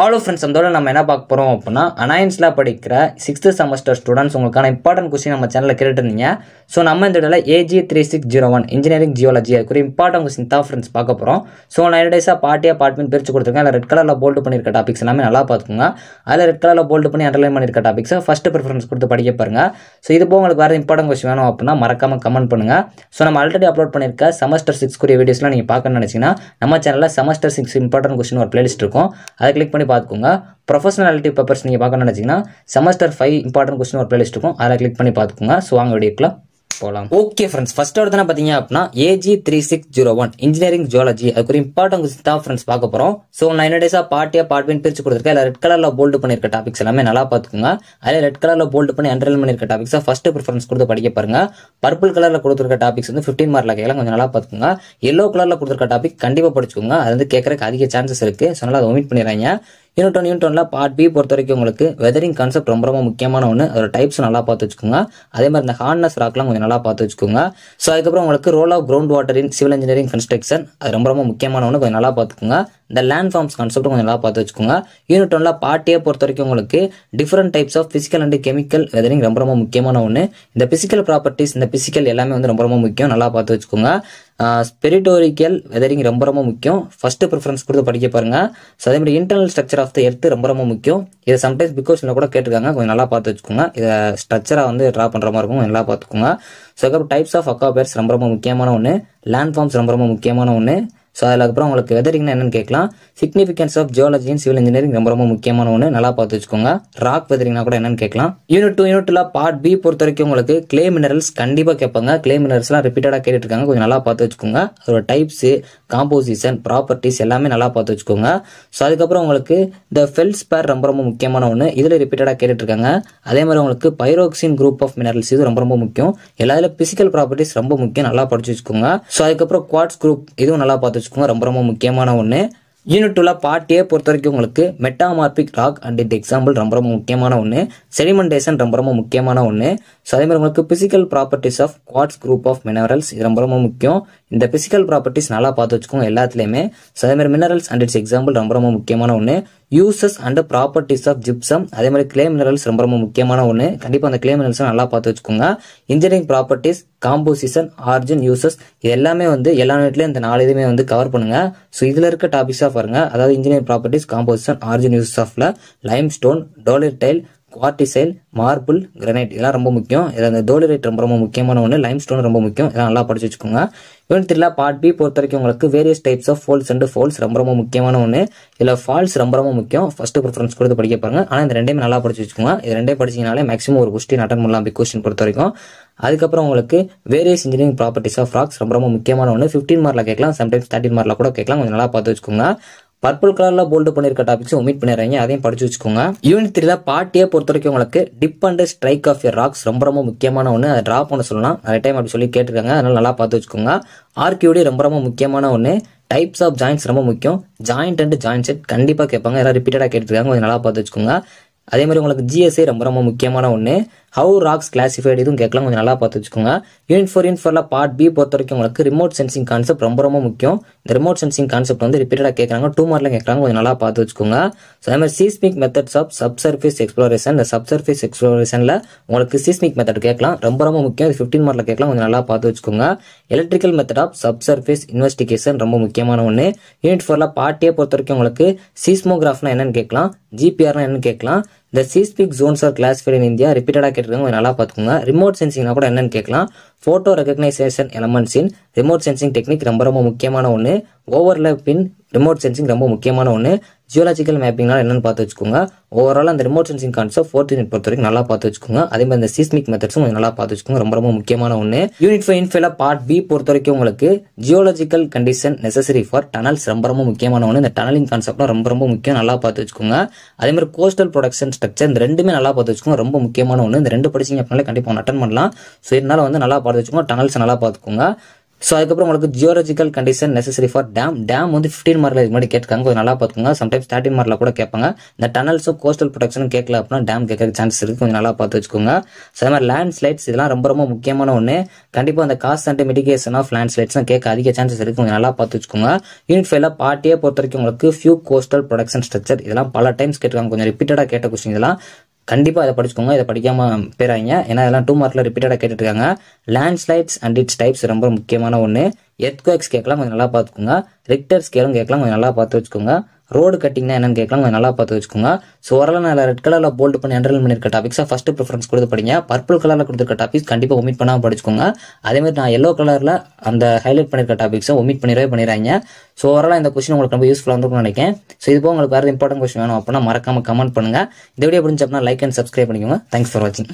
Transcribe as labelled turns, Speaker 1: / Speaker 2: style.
Speaker 1: Hello friends, அதோட நம்ம என்ன பார்க்க போகிறோம் அப்படின்னா அனாயன்ஸில் படிக்கிற 6th செமஸ்டர் ஸ்டூடெண்ட்ஸ் உங்களுக்கான இம்பார்ட்டன்ட் கொஸ்டின் நம்ம சேனலில் கேட்டுருந்தீங்க. ஸோ நம்ம இந்த இடத்துல AG3601 இன்ஜினியரிங் ஜியாலஜி அதுக்கு ஒரு இம்பார்ட்டன்ட் கொஸ்டின் தான் ஃப்ரெண்ட்ஸ் பார்க்க போகிறோம். ஸோ நான் டேஸாக பார்ட்மெண்ட் பிரித்து கொடுத்துருக்கேன். அதில் ரெட் கலரில் போல்டு பண்ணியிருக்க டாபிக்ஸ் எல்லாமே நல்லா பார்த்துக்கோங்க. அதில் ரெட் கலரில் போல்டு பண்ணி அண்டர்லைன் பண்ணியிருக்க டாபிக்ஸை ஃபஸ்ட்டு ப்ரிஃபரன்ஸ் கொடுத்து படிக்க பாருங்கள். ஸோ இது போக உங்களுக்கு வேறு இம்பார்ட்டன்ட் கொஸ்டின் வேணும் அப்படின்னா மறக்காமல் கமெண்ட் பண்ணுங்கள். ஸோ நம்ம ஆல்ரெடி அப்லோட் பண்ணியிருக்க செமஸ்டர் 6 வீடியோஸ்லாம் நீங்கள் பார்க்கணும்னு நினச்சிங்கன்னா நம்ம சேனலில் செமஸ்டர் 6 இம்பார்ட்டன்ட் கொஸ்டின் ஒரு பிளேலிஸ்ட் இருக்கும். அதை கிளிக் பண்ணி பார்த்துக்கோங்க. ப்ரொஃபஷனாலிட்டி பேப்பர்ஸ் நீங்கள் பார்க்கணும்னு நினச்சிங்கன்னா செமஸ்டர் 5 இம்பார்ட்டன்ட் கொஸ்டின் ஒரு பிளேலிஸ்ட் இருக்கும். அதில் கிளிக் பண்ணி பார்த்துக்கோங்க. ஸோ வாங்க வீடியோக்குள்ள போகலாம். ஓகே ஃப்ரெண்ட்ஸ், ஃபர்ஸ்ட் எடுத்து பார்த்தீங்க அப்படின்னா AG3601 இன்ஜினியரிங் ஜியாலஜி அதுக்கு ஒரு இம்பார்ட்டன்ட் கொஸ்டின் தான் ஃப்ரெண்ட்ஸ் பார்க்க போகிறோம். ஸோ நான் என்ன டேஸாக பார்ட்மெண்ட் பிரித்து கொடுத்துருக்கேன். இல்லை ரெட் கலரில் போல்டு பண்ணியிருக்க டாபிக்ஸ் எல்லாமே நல்லா பார்த்துக்கோங்க. அதில் ரெட் கலரில் போல்டு பண்ணி அண்டர்லைன் பண்ணியிருக்க டாபிக்ஸை ஃபஸ்ட்டு ப்ரிஃபரன்ஸ் கொடுத்து படிக்க பாருங்க. பர்பிள் கலரில் கொடுத்துருக்க டாபிக்ஸ் வந்து 15 மார்க்கில் கேட்கலாம், கொஞ்சம் நல்லா பார்த்துக்கோங்க. எல்லோ கலரில் கொடுத்துருக்க டாபிக் கண்டிப்பாக படிச்சுக்கோங்க. அது வந்து கேட்கறதுக்கு அதிக சான்சஸ் இருக்குது. ஸோ அதனால் அதை ஒமிட் பண்ணிடுறாங்க. யூனிட் 1 பார்ட் பி பொறுத்த வரைக்கும் உங்களுக்கு வெதரிங் கான்செப்ட் ரொம்ப முக்கியமான ஒன்று. அதோட டைப்ஸ் நல்லா பார்த்து வச்சுக்கோங்க. அதே மாதிரி இந்த ஹார்ட்னஸ் ராக்லாம் கொஞ்சம் நல்லா பார்த்து வச்சுக்கோங்க. ஸோ அதுக்கப்புறம் உங்களுக்கு role of ground water in civil engineering construction அது ரொம்ப முக்கியமான ஒன்று, கொஞ்சம் நல்லா பார்த்துக்கோங்க. இந்த லேண்ட் ஃபார்ம்ஸ் கான்செப்ட் கொஞ்சம் நல்லா பார்த்து வச்சுக்கோங்க. யூனிட் 1 பார்ட் ஏ பொறுத்த வரைக்கும் உங்களுக்கு different types of physical and chemical weathering ரொம்ப முக்கியமான ஒன்று. இந்த பிசிக்கல் ப்ராப்பர்ட்டிஸ் இந்த பிசிக்கல் எல்லாமே வந்து ரொம்ப முக்கியம், நல்லா பார்த்து வச்சுக்கோங்க. ஸ்பிரிட்டோரிக்கல் வெதரிங் ரொம்ப முக்கியம், ஃபர்ஸ்ட் ப்ரிஃபரன்ஸ் கொடுத்து படிக்க பாருங்க. ஸோ அதே மாதிரி internal structure of the earth ரொம்ப முக்கியம். இதை சம்டைம்ஸ் பிகாஸ்ல கூட கேட்டிருக்காங்க, கொஞ்சம் நல்லா பார்த்து வச்சுக்கோங்க. இதை ஸ்ட்ரக்சரா வந்து ட்ரா பண்ற மாதிரி இருக்கும், கொஞ்சம் நல்லா பார்த்துக்கோங்க. ஸோ அதுக்கப்புறம் டைப்ஸ் ஆஃப் அக்வாபயர்ஸ் ரொம்ப முக்கியமான ஒன்று. லேண்ட் ஃபார்ம்ஸ் ரொம்ப முக்கியமான ஒன்று. ஸோ அதுக்கப்புறம் உங்களுக்கு வெதரிங்னா என்னன்னு கேட்கலாம். Significance of geology and civil engineering ரொம்ப முக்கியமான ஒன்று, நல்லா பார்த்து வச்சுக்கோங்க. ராக் வெதரிங்னா கூட என்னன்னு கேட்கலாம். யூனிட் 2 பார்ட் பி பொறுத்த வரைக்கும் உங்களுக்கு கிளே மினரல்ஸ் கண்டிப்பாக கேட்பாங்க. கிளே மினரல்ஸ்லாம் ரிப்பீட்டடாக கேட்டுட்டு இருக்காங்க, கொஞ்சம் நல்லா பார்த்து வச்சுக்கோங்க. அதோட டைப்ஸ், காம்போசிஷன், ப்ராப்பர்ட்டிஸ் எல்லாமே நல்லா பார்த்து வச்சுக்கோங்க. ஸோ அதுக்கப்புறம் உங்களுக்கு இந்த ஃபெல்ஸ்பேர் ரொம்ப முக்கியமான ஒன்று, இதில் ரிப்பீட்டடாக கேட்டுட்டு இருக்காங்க. அதே மாதிரி உங்களுக்கு பைரோக்சின் குரூப் ஆஃப் மினரல்ஸ் இது ரொம்ப முக்கியம். எல்லாத்துல பிசிக்கல் ப்ராப்பர்ட்டிஸ் ரொம்ப முக்கியம், நல்லா படிச்சு வச்சுக்கோங்க. ஸோ அதுக்கப்புறம் குவாட்ஸ் குரூப் இதுவும் நல்லா பார்த்து வச்சுக்கோங்க, ரொம்ப முக்கியமான ஒன்று. யூனிட் 2 பார்ட் ஏ பொறுத்த வரைக்கும் உங்களுக்கு metamorphic rock and it example ரொம்ப முக்கியமான ஒன்று. செடிமெண்டேஷன் ரொம்ப முக்கியமான ஒன்று. ஸோ அதே மாதிரி உங்களுக்கு physical properties of quartz group of minerals இது ரொம்ப முக்கியம். இந்த பிசிக்கல் ப்ராப்பர்ட்டிஸ் நல்லா பார்த்து வச்சுக்கோங்க எல்லாத்துலேயுமே. ஸோ அதே மாதிரி மினரல்ஸ் அண்ட் இட்ஸ் எக்ஸாம்பிள் ரொம்ப முக்கியமான ஒன்று. Uses and properties of gypsum அதே மாதிரி கிளே மினரல்ஸ் ரொம்ப முக்கியமான ஒன்று. கண்டிப்பாக அந்த கிளே மினரல்ஸ் நல்லா பார்த்து வச்சுக்கோங்க. Engineering properties, composition, origin, uses இது எல்லாமே வந்து எல்லா நேரத்துலையும் இந்த 4 இதுவுமே வந்து கவர் பண்ணுங்க. ஸோ இதில் இருக்க டாபிக்ஸாக பாருங்க. அதாவது engineering properties, composition, origin, uses ஆஃப்ல லைம் ஸ்டோன், டோலரைட், குவார்டிசைல், மார்பிள், கிரானைட் இதெல்லாம் ரொம்ப முக்கியம். இதில் அந்த டோலரைட் ரொம்ப முக்கியமான ஒன்று, லைம் ஸ்டோன் ரொம்ப முக்கியம், இதெல்லாம் நல்லா படிச்சு வச்சுக்கோங்க. யூனிட் 3 பார்ட் பி பொறுத்த வரைக்கும் உங்களுக்கு various types of folds and faults ரொம்ப முக்கியமான ஒன்று. இதில் ஃபால்ஸ் ரொம்ப முக்கியம், ஃபர்ஸ்ட் ப்ரிஃபரன்ஸ் கொடுத்து படிக்க பாருங்க. ஆனால் இந்த ரெண்டையுமே நல்லா படிச்சு வச்சுக்கோங்க. இது ரெண்டே படிச்சிங்கனாலே மேக்ஸிமம் ஒரு கொஸ்டின் அட்டன் பண்ணலாம் பிக் கொஸ்டின் பொறுத்த வரைக்கும். அதுக்கப்புறம் உங்களுக்கு various engineering properties of rocks ரொம்ப முக்கியமான ஒன்று. 15 மார்க்கில் கேட்கலாம், சம்டைம்ஸ் 13 மார்க்கில் கூட கேட்கலாம், கொஞ்சம் நல்லா பார்த்து வச்சுக்கோங்க. பர்பிள் கலர்ல போல்டு பண்ணிருக்க டாபிக்ஸ் ஒமிட் பண்ணிடுறீங்க, அதையும் படிச்சு வச்சுக்கோங்க. யூனிட் 3 பார்ட் ஏ பொறுத்த வரைக்கும் உங்களுக்கு dip and strike of your rocks ரொம்ப முக்கியமான ஒன்று. அதை டிராப் பண்ண சொல்லலாம், நிறைய டைம் அப்படி சொல்லி கேட்டிருக்காங்க, அதனால நல்லா பார்த்து வச்சுக்கோங்க. ஆர்கியூடி ரொம்ப முக்கியமான ஒன்று. டைப்ஸ் ஆஃப் ஜாயின்ட்ஸ் ரொம்ப முக்கியம். ஜாயிண்ட் அண்ட் ஜாயிண்ட் செட் கண்டிப்பாக கேட்பாங்க, எல்லாம் ரிப்பீட்டடாக கேட்டிருக்காங்க, கொஞ்சம் நல்லா பார்த்து வச்சுக்கோங்க. அதே மாதிரி உங்களுக்கு ஜிஎஸ்ஐ ரொம்ப முக்கியமான ஒன்று. ஹவு ராக்ஸ் கிளாசிஃபைடு இதுவும் கேட்கலாம், கொஞ்சம் நல்லா பார்த்து வச்சுக்கோங்க. யூனிட் 4 பார்ட் பி பொறுத்த வரைக்கும் உங்களுக்கு ரிமோட் சென்சிங் கான்செப்ட் ரொம்ப முக்கியம். இந்த ரிமோட் சென்சிங் கான்செப்ட் வந்து ரிப்பீட்டடாக கேட்கறாங்க, 2 மார்க்ல கேட்கறாங்க, கொஞ்சம் நல்லா பார்த்து வச்சுக்கோங்க. ஸோ அதே மாதிரி seismic methods of subsurface exploration, இந்த சப்சர்ஃபேஸ் எக்ஸ்ப்ளோரேஷன்ல உங்களுக்கு சீஸ்மிக் மெத்தட் கேட்கலாம், ரொம்ப முக்கியம். இது 15 மார்க்ல கேட்கலாம், கொஞ்சம் நல்லா பார்த்து வச்சுக்கோங்க. Electrical method of subsurface investigation ரொம்ப முக்கியமான ஒன்று. யூனிட் 4 பார்ட் ஏ பொறுத்த வரைக்கும் உங்களுக்கு சீஸ்மோகிராஃப்னா என்னன்னு கேட்கலாம், ஜிபிஆர்னா என்னன்னு கேட்கலாம். இந்த seismic Jones R classified in India ரிப்பீட்டடாக கேட்டிருக்காங்க, கொஞ்சம் நல்லா பார்த்துக்கோங்க. ரிமோட் சென்சிங்னா கூட என்னன்னு கேட்கலாம். Photo recognition elements in remote sensing technique ரொம்ப முக்கியமான ஒன்று. ஓவர்லேப் இன் ரிமோட் சென்சிங் ரொம்ப முக்கியமான ஒன்று. ஜியோலாஜிக்கல் மேப்பிங்னால என்னன்னு பார்த்து வச்சுக்கோங்க. ஓவரால் அந்த remote sensing concept 4th unit பொறுத்த வரைக்கும் நல்லா பார்த்து வச்சுக்கோங்க. அதே மாதிரி இந்த சீஸ்மிக் மெத்தட்ஸும் நல்லா பார்த்து வச்சுக்கோங்க, ரொம்ப முக்கியமான ஒன்று. யூனிட் 5 பார்ட் பி பொறுத்த வரைக்கும் உங்களுக்கு geological condition necessary for tunnels ரொம்ப முக்கியமான ஒன்று. இந்த டனலிங் கான்செப்ட்லாம் ரொம்ப முக்கியம், நல்லா பார்த்து வச்சுக்கோங்க. அதே மாதிரி கோஸ்டல் ப்ரொடக்ஷன் ஸ்ட்ரக்சர் இந்த ரெண்டுமே நல்லா பார்த்து வச்சுக்கோங்க, ரொம்ப முக்கியமான ஒன்று. இந்த ரெண்டு படிச்சிங்க அப்படின்னாலே கண்டிப்பாக அட்டன் பண்ணலாம். ஸோ இதனால வந்து நல்லா பார்த்து வச்சுக்கோங்க. டனல்ஸ் நல்லா பார்த்துக்கோங்க. ஸோ அதுக்கப்புறம் உங்களுக்கு geological condition necessary for dam வந்து 15 மார்க்கில் இது மாதிரி கேட்காங்க, கொஞ்சம் நல்லா பார்த்துக்கோங்க. சம்டைம்ஸ் 13 மார்க்கில் கூட கேட்பாங்க. இந்த டனல்ஸும் கோஸ்டல் ப்ரொடெக்ஷனும் கேட்கல அப்படின்னா டேம் கேட்கறதுக்கு சான்ஸ் இருக்குது, கொஞ்சம் நல்லா பார்த்து வச்சுக்கோங்க. ஸோ அது மாதிரி லேண்ட் ஸ்லைட்ஸ் இதெல்லாம் ரொம்ப ரொம்ப முக்கியமான ஒன்று. கண்டிப்பாக அந்த cost and mitigation of land ஸ்லைட்ஸ்லாம் கேட்க அதிக சான்சஸ் இருக்குது, கொஞ்சம் நல்லா பார்த்து வச்சுக்கோங்க. யூனிட் 5ல பார்ட்டியை பொறுத்த வரைக்கும் உங்களுக்கு ஃபியூ கோஸ்டல் ப்ரொடக்ஷன் ஸ்ட்ரக்சர் இதெல்லாம் பல டைம்ஸ் கேட்டுருக்காங்க, கொஞ்சம் ரிப்பீட்டடாக கேட்ட கொஸ்டின் இதெல்லாம். கண்டிப்பாக இதை படிச்சுக்கோங்க, இதை படிக்காம பேராங்க, ஏன்னா இதெல்லாம் 2 மார்க்கில் ரிப்பீட்டடாக கேட்டுட்டு இருக்காங்க. Land slides and it's types ரொம்ப முக்கியமான ஒன்று. எர்த்குவேக்ஸ் கேட்கலாம், கொஞ்சம் நல்லா பார்த்துக்கோங்க. ரிக்டர் ஸ்கேலும் கேட்கலாம், கொஞ்சம் நல்லா பார்த்து வச்சுக்கோங்க. ரோடு கட்டிங்னா என்னன்னு கேட்கலாம், கொஞ்சம் நல்லா பார்த்து வச்சுக்கோங்க. ஸோ ஓரளவு நான் ரெட் கலரில் போல்டு பண்ணி அண்டர்லைன் பண்ணியிருக்க டாபிக்ஸாக ஃபர்ஸ்ட் ப்ரிஃபரன்ஸ் கொடுத்து படிங்க. பர்பிள் கலரில் கொடுத்துருக்க டாபிக்ஸ் கண்டிப்பாக ஒமிட் பண்ணாமல் படிச்சுக்கோங்க. அதேமாதிரி நான் எல்லோ கலரில் அந்த ஹைலைட் பண்ணியிருக்க டாபிக்ஸை ஒமிட் பண்ணிடுறாங்க. ஸோ ஓரளவு இந்த கொஸ்டின் உங்களுக்கு ரொம்ப யூஸ்ஃபுல்லாக இருக்கும்னு நினைக்கிறேன். ஸோ இது போக உங்களுக்கு வேறு இம்பார்ட்டன்ட் கொஸ்டின் வேணும் அப்படின்னா மறக்காம கமெண்ட் பண்ணுங்கள். இந்த வீடியோ பிடிச்ச அப்படின்னா லைக் அண்ட் சப்ஸ்கிரைப் பண்ணிக்கோங்க. தேங்க்ஸ் ஃபார் வாட்சிங்.